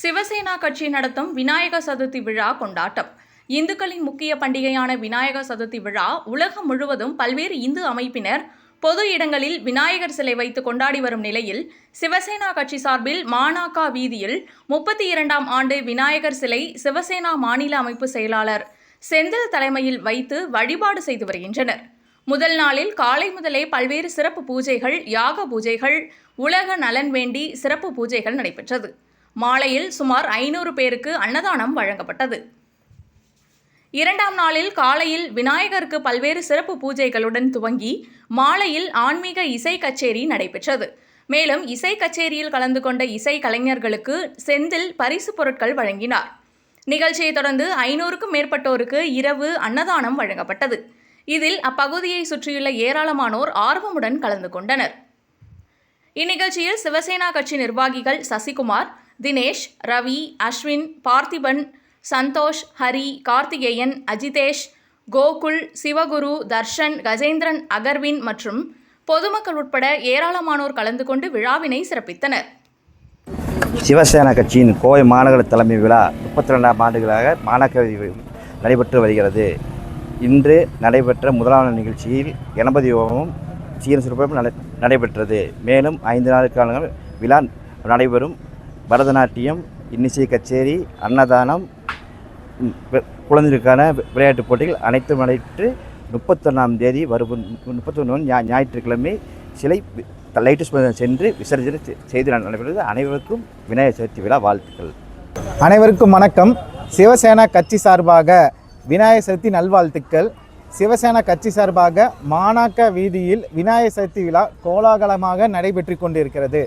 சிவசேனா கட்சி நடத்தும் விநாயகர் சதுர்த்தி விழா கொண்டாட்டம். இந்துக்களின் முக்கிய பண்டிகையான விநாயகர் சதுர்த்தி விழா உலகம் முழுவதும் பல்வேறு இந்து அமைப்பினர் பொது இடங்களில் விநாயகர் சிலை வைத்து கொண்டாடி வரும் நிலையில், சிவசேனா கட்சி சார்பில் மானாக்கா வீதியில் 32ஆம் ஆண்டு விநாயகர் சிலை சிவசேனா மாநில அமைப்பு செயலாளர் செந்தில் தலைமையில் வைத்து வழிபாடு செய்து வருகின்றனர். முதல் நாளில் காலை முதலே பல்வேறு சிறப்பு பூஜைகள், யாக பூஜைகள், உலக நலன் வேண்டி சிறப்பு பூஜைகள் நடைபெற்றது. மாலையில் சுமார் 500 பேருக்கு அன்னதானம் வழங்கப்பட்டது. இரண்டாம் நாளில் காலையில் விநாயகருக்கு பல்வேறு சிறப்பு பூஜைகளுடன் துவங்கி மாலையில் ஆன்மீக இசை கச்சேரி நடைபெற்றது. மேலும் இசை கச்சேரியில் கலந்து கொண்ட இசை கலைஞர்களுக்கு செந்தில் பரிசு பொருட்கள் வழங்கினார். நிகழ்ச்சியை தொடர்ந்து 500க்கும் மேற்பட்டோருக்கு இரவு அன்னதானம் வழங்கப்பட்டது. இதில் அப்பகுதியை சுற்றியுள்ள ஏராளமானோர் ஆர்வமுடன் கலந்து கொண்டனர். இந்நிகழ்ச்சியில் சிவசேனா கட்சி நிர்வாகிகள் சசிகுமார், தினேஷ், ரவி, அஸ்வின், பார்த்திபன், சந்தோஷ், ஹரி, கார்த்திகேயன், அஜிதேஷ், கோகுல், சிவகுரு, தர்ஷன், கஜேந்திரன், அகர்வின் மற்றும் பொதுமக்கள் உட்பட ஏராளமானோர் கலந்து கொண்டு விழாவினை சிறப்பித்தனர். சிவசேனா கட்சியின் கோவை மாநகர தலைமை விழா 32ஆம் ஆண்டுகளாக மாநகர நடைபெற்று வருகிறது. இன்று நடைபெற்ற முதலாம் நிகழ்ச்சியில் கணபதி ஹோமமும் சீர சிறப்பும் நடைபெற்றது. மேலும் 5 நாட்கள் விழா நடைபெறும். பரதநாட்டியம், இன்னிசை கச்சேரி, அன்னதானம், குழந்தைகளுக்கான விளையாட்டுப் போட்டிகள் அனைத்தும் நடைபெற்று 31ஆம் தேதி வரும் 31 ஞாயிற்றுக்கிழமை சிலை லைட்டு சென்று விசர்ஜனை செய்து நடைபெறுகிறது. அனைவருக்கும் விநாயகர் சதுர்த்தி விழா வாழ்த்துக்கள். அனைவருக்கும் வணக்கம். சிவசேனா கட்சி சார்பாக விநாயகர் சதுர்த்தி நல்வாழ்த்துக்கள். சிவசேனா கட்சி சார்பாக மானாக்கா வீதியில் விநாயகர் சதுர்த்தி விழா கோலாகலமாக நடைபெற்று கொண்டிருக்கிறது.